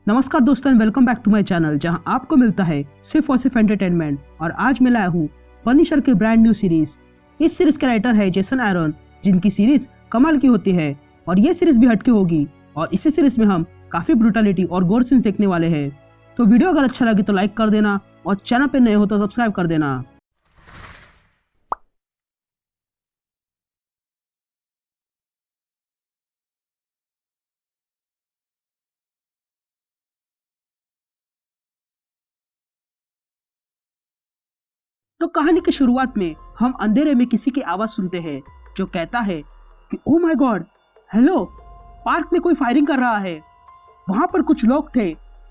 नमस्कार दोस्तों, welcome back to my channel जहां आपको मिलता है सिर्फ और सिर्फ एंटरटेनमेंट। और आज मैं लाया हूँ पनिशर की ब्रांड न्यू सीरीज। इस सीरीज के राइटर है जेसन एरॉन, जिनकी सीरीज कमाल की होती है और ये सीरीज भी हटके होगी। और इसी सीरीज में हम काफी ब्रूटलिटी और गोर सीन देखने वाले हैं। तो वीडियो अगर अच्छा लगे तो लाइक कर देना और चैनल पे नए हो तो सब्सक्राइब कर देना। तो कहानी की शुरुआत में हम अंधेरे में किसी की आवाज सुनते हैं जो कहता है कि oh my God, hello, park में कोई फायरिंग कर रहा है। वहां पर कुछ लोग थे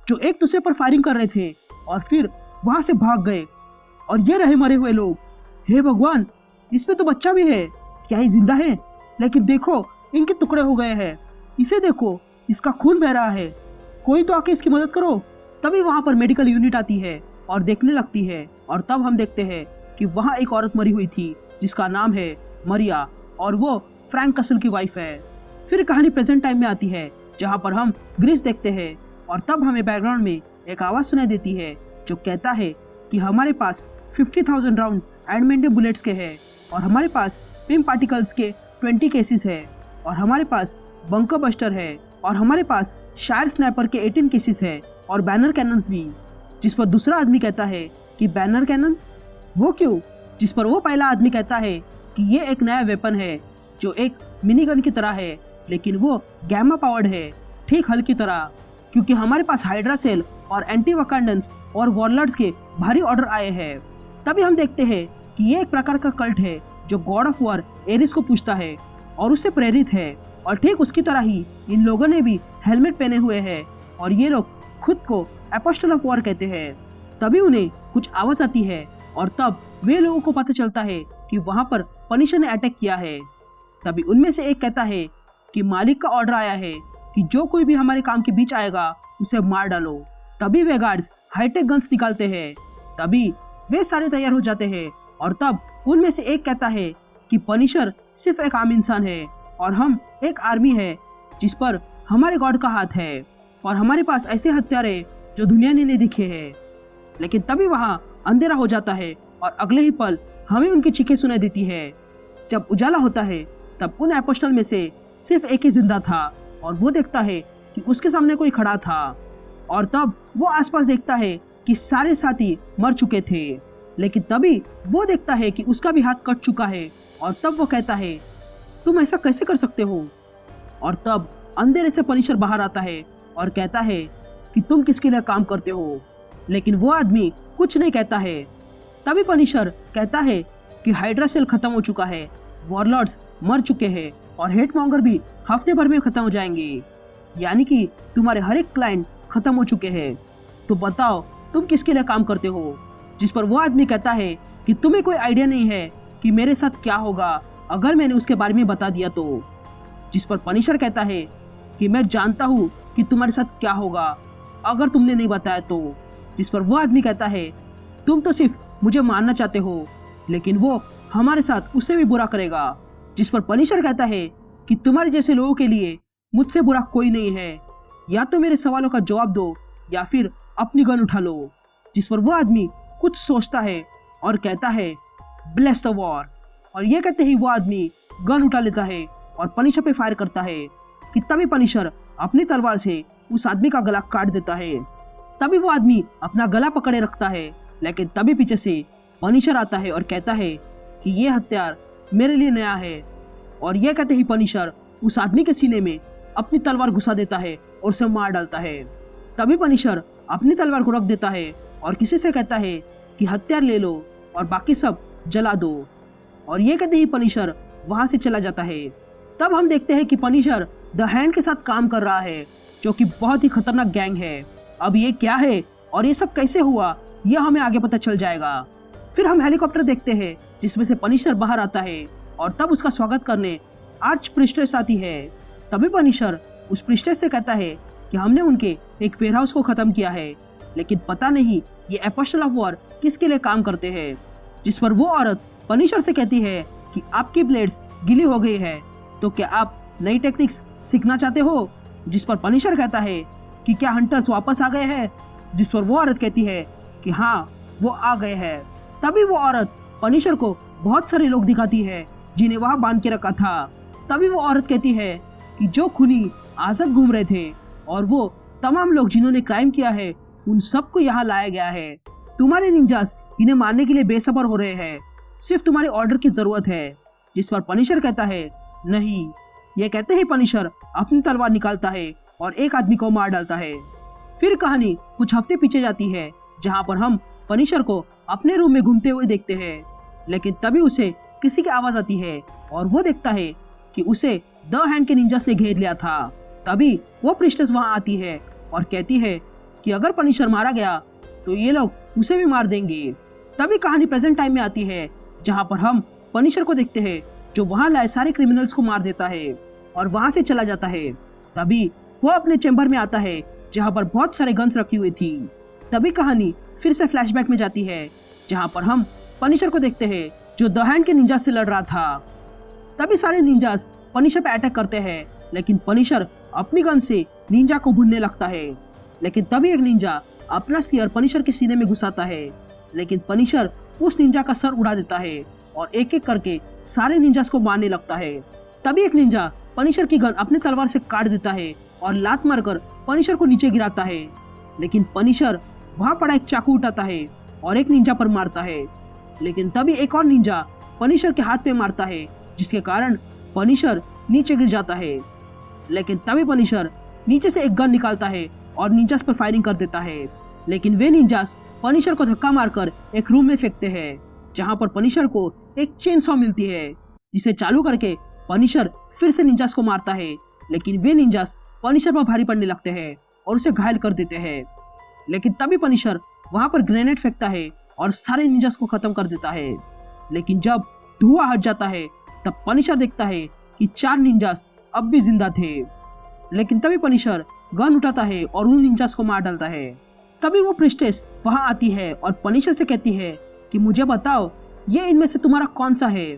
जो एक दूसरे पर फायरिंग कर रहे थे और फिर वहां से भाग गए। और ये रहे मरे हुए लोग। हे भगवान, इसमें तो बच्चा भी है। क्या ये जिंदा है? लेकिन देखो, इनके टुकड़े हो गए हैं। इसे देखो, इसका खून बह रहा है। कोई तो आके इसकी मदद करो। तभी वहां पर मेडिकल यूनिट आती है और देखने लगती है। और तब हम देखते हैं कि वहाँ एक औरत मरी हुई थी जिसका नाम है मरिया, और वो फ्रैंक कसल की वाइफ है। फिर कहानी प्रेजेंट टाइम में आती है जहाँ पर हम ग्रीस देखते हैं। और तब हमें बैकग्राउंड में एक आवाज सुनाई देती है जो कहता है कि हमारे पास 50,000 राउंड एडमेंटिव बुलेट्स के हैं, और हमारे पास पिम पार्टिकल्स के 20 केसेस है, और हमारे पास बंकर बस्टर है, और हमारे पास शायर स्नैपर के 18 केसेस है, और बैनर कैनन्स भी। जिस पर दूसरा आदमी कहता है कि बैनर कैनन वो क्यों? जिस पर वो पहला आदमी कहता है कि ये एक नया वेपन है जो एक मिनी गन की तरह है, लेकिन वो गैमा पावर्ड है, ठीक हल की तरह। क्योंकि हमारे पास हाइड्रा सेल और एंटी वकांडन्स और वॉरलॉर्ड्स के भारी ऑर्डर आए हैं। तभी हम देखते हैं कि ये एक प्रकार का कल्ट है जो गॉड ऑफ वॉर एरिस को पूछता है और उससे प्रेरित है। और ठीक उसकी तरह ही इन लोगों ने भी हेलमेट पहने हुए हैं, और ये लोग खुद को एपोस्टल ऑफ वॉर कहते हैं। तभी उन्हें कुछ आवाज आती है और तब वे लोगों को पता चलता है कि वहां पर पनिशर ने अटैक किया है। तभी उनमें से एक कहता है कि मालिक का ऑर्डर आया है कि जो कोई भी हमारे काम के बीच आएगा उसे मार डालो। तभी वे गार्ड्स हाईटेक गन्स निकालते हैं। तभी वे सारे तैयार हो जाते हैं, और तब उनमें से एक कहता है कि पनिशर सिर्फ एक आम इंसान है और हम एक आर्मी है जिस पर हमारे गॉड का हाथ है, और हमारे पास ऐसे हथियार है जो दुनिया ने नहीं दिखे हैं। लेकिन तभी वहाँ अंधेरा हो जाता है और अगले ही पल हमें उनकी चीखें सुनाई देती है। जब उजाला होता है तब उन एपोस्टल में से सिर्फ एक ही जिंदा था, और वो देखता है कि उसके सामने कोई खड़ा था। और तब वो आसपास देखता है कि सारे साथी मर चुके थे। लेकिन तभी वो देखता है कि उसका भी हाथ कट चुका है, और तब वो कहता है, तुम ऐसा कैसे कर सकते हो? और तब अंधेरे से पनिशर बाहर आता है और कहता है कि तुम किसके लिए काम करते हो? लेकिन वो आदमी कुछ नहीं कहता है। तभी पनिशर कहता है कि हाइड्रा सेल खत्म हो चुका है, वॉरलॉर्ड्स मर चुके हैं, और हेटमॉन्गर भी हफ्ते भर में खत्म हो जाएंगे। यानी कि तुम्हारे हर एक क्लाइंट खत्म हो चुके हैं। तो बताओ, तुम किसके लिए काम करते हो? जिस पर वो आदमी कहता है कि तुम्हें कोई आइडिया नहीं है कि मेरे साथ क्या होगा अगर मैंने उसके बारे में बता दिया तो। जिस पर पनिशर कहता है कि मैं जानता हूँ कि तुम्हारे साथ क्या होगा अगर तुमने नहीं बताया तो। जिस पर वो आदमी कहता है, तुम तो सिर्फ मुझे मारना चाहते हो, लेकिन वो हमारे साथ उससे भी बुरा करेगा। जिस पर पनिशर कहता है कि तुम्हारे जैसे लोगों के लिए मुझसे बुरा कोई नहीं है, या तो मेरे सवालों का जवाब दो या फिर अपनी गन उठा लो। जिस पर वो आदमी कुछ सोचता है और कहता है, ब्लेस द वॉर। और ये कहते ही वो आदमी गन उठा लेता है और पनिशर पे फायर करता है कि तभी पनिशर अपनी तलवार से उस आदमी का गला काट देता है। तभी वो आदमी अपना गला पकड़े रखता है, लेकिन तभी पीछे से पनिशर आता है और कहता है कि ये हथियार मेरे लिए नया है। और ये कहते ही पनिशर उस आदमी के सीने में अपनी तलवार घुसा देता है और उसे मार डालता है। तभी पनिशर अपनी तलवार को रख देता है और किसी से कहता है कि हथियार ले लो और बाकी सब जला दो। और ये कहते ही पनिशर वहां से चला जाता है। तब हम देखते हैं कि पनिशर द हैंड के साथ काम कर रहा है, जो कि बहुत ही खतरनाक गैंग है। अब ये क्या है और ये सब कैसे हुआ, यह हमें आगे पता चल जाएगा। फिर हम हेलीकॉप्टर देखते हैं जिसमें से पनिशर बाहर आता है, और तब उसका स्वागत करने आर्च प्रिस्टेस आती है। तभी पनिशर उस प्रिस्टेस से कहता है कि हमने उनके एक वेयरहाउस को खत्म किया है, लेकिन पता नहीं ये एपोस्टल ऑफ वॉर किसके लिए काम करते हैं। जिस पर वो औरत पनिशर से कहती है कि आपकी ब्लेड्स गीली हो गई है, तो क्या आप नई टेक्निक्स सीखना चाहते हो? जिस पर पनिशर कहता है कि क्या हंटर्स वापस आ गए हैं, जिस पर वो औरत कहती है कि हाँ वो आ गए हैं। तभी वो औरत पनिशर को बहुत सारे लोग दिखाती है जिन्हें वहां बांध के रखा था। तभी वो औरत कहती है कि जो खूनी आजाद घूम रहे थे और वो तमाम लोग जिन्होंने क्राइम किया है उन सबको यहाँ लाया गया है। तुम्हारे निंजास इन्हें मारने के लिए बेसब्र हो रहे हैं, सिर्फ तुम्हारे ऑर्डर की जरूरत है। जिस पर पनिशर कहता है नहीं। ये कहते ही पनिशर अपनी तलवार निकालता है और एक आदमी को मार डालता है। फिर कहानी कुछ हफ्ते पीछे जाती है जहाँ पर हम पनिशर को अपने रूम में घूमते हुए देखते हैं। लेकिन तभी उसे किसी की आवाज आती है और वो देखता है कि उसे द हैंड के निंजास ने घेर लिया था। तभी वो प्रिस्टेस वहां आती है और कहती है कि अगर पनिशर मारा गया तो ये लोग उसे भी मार देंगे। तभी कहानी प्रेजेंट टाइम में आती है जहां पर हम पनिशर को देखते हैं जो वहां लाए सारे क्रिमिनल्स को मार देता है और वहां से चला जाता है। तभी वो अपने चेंबर में आता है जहां पर बहुत सारे गन्स रखी हुई थी। तभी कहानी फिर से फ्लैशबैक में जाती है जहां पर हम पनिशर को देखते हैं जो द हैंड के निंजा से लड़ रहा था। तभी सारे निंजास पनिशर पे अटैक करते हैं, लेकिन पनिशर अपनी गन से निंजा को भूनने लगता है। लेकिन तभी एक निंजा अपना स्पीयर पनिशर के सीने में घुसाता है, लेकिन पनिशर उस निंजा का सर उड़ा देता है और एक एक करके सारे निंजास को मारने लगता है। तभी एक निंजा पनिशर की गन अपने तलवार से काट देता है और लात मारकर पनिशर को नीचे गिराता है। लेकिन पनिशर वहां पड़ा एक चाकू उठाता है और एक निंजा पर मारता है। लेकिन तभी एक और निंजा पनिशर के हाथ में मारता है, जिसके कारण पनिशर नीचे गिर जाता है। लेकिन तभी पनिशर नीचे से एक गन निकालता है और निंजास पर फायरिंग कर देता है। लेकिन वे निंजास पनिशर को धक्का मारकर एक रूम में फेंकते हैं, जहां पर पनिशर को एक चेन सॉ मिलती है, जिसे चालू करके पनिशर फिर से निंजास को मारता है। लेकिन वे निंजास पनिशर पर भारी पड़ने लगते हैं और उसे घायल कर देते हैं। लेकिन तभी पनिशर वहां पर ग्रेनेड फेंकता है और सारे निंजास को खत्म कर देता है। लेकिन जब धुआं हट जाता है तब पनिशर देखता है कि 4 निंजास अब भी जिंदा थे। लेकिन तभी पनिशर गन उठाता है और उन निंजास को मार डालता है। तभी वो प्रिस्टेस वहां आती है और पनिशर से कहती है कि मुझे बताओ ये इनमें से तुम्हारा कौन सा है।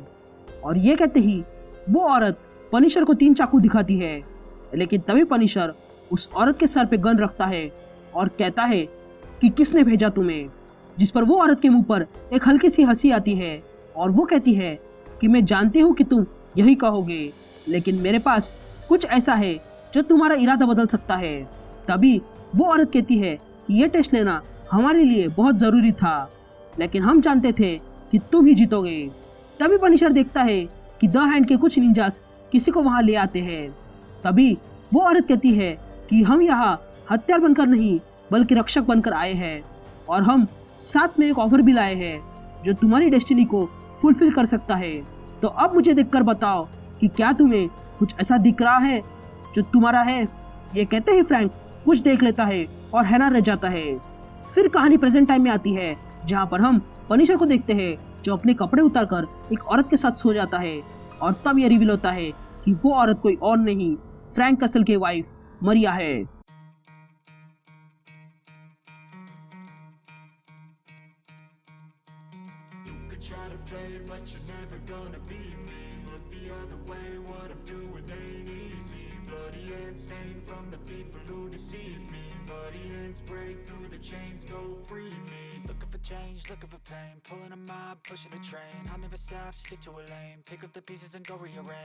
और ये कहते ही वो औरत पनिशर को 3 चाकू दिखाती है। लेकिन तभी पनिशर उस औरत के सर पे गन रखता है और कहता है कि किसने भेजा तुम्हें। जिस पर वो औरत के मुंह पर एक हल्की सी हंसी आती है और वो कहती है कि मैं जानती हूँ कि तुम यही कहोगे, लेकिन मेरे पास कुछ ऐसा है जो तुम्हारा इरादा बदल सकता है। तभी वो औरत कहती है कि ये टेस्ट लेना हमारे लिए बहुत जरूरी था, लेकिन हम जानते थे कि तुम ही जीतोगे। तभी पनिशर देखता है कि द हैंड के कुछ निंजास किसी को वहां ले आते हैं। तभी वो औरत कहती है कि हम यहाँ हथियार बनकर नहीं बल्कि रक्षक बनकर आए हैं और हम साथ में एक ऑफर भी लाए हैं जो तुम्हारी डेस्टिनी को फुलफिल कर सकता है। तो अब मुझे देखकर बताओ कि क्या तुम्हें कुछ ऐसा दिख रहा है जो तुम्हारा है। ये कहते ही फ्रैंक कुछ देख लेता है और हैरान रह जाता है। फिर कहानी प्रेजेंट टाइम में आती है जहाँ पर हम पनिशर को देखते हैं जो अपने कपड़े उतारकर एक औरत के साथ सो जाता है और तब ये रिवील होता है कि वो औरत कोई और नहीं फ्रैंक कसल की वाइफ मरिया है। Try to play, but you're never gonna beat me. Look the other way, what I'm doing ain't easy. Bloody hands stained from the people who deceive me. Muddy hands break through the chains, go free me. Looking for change, looking for pain. Pulling a mob, pushing a train. I'll never stop, stick to a lane. Pick up the pieces and go rearrange.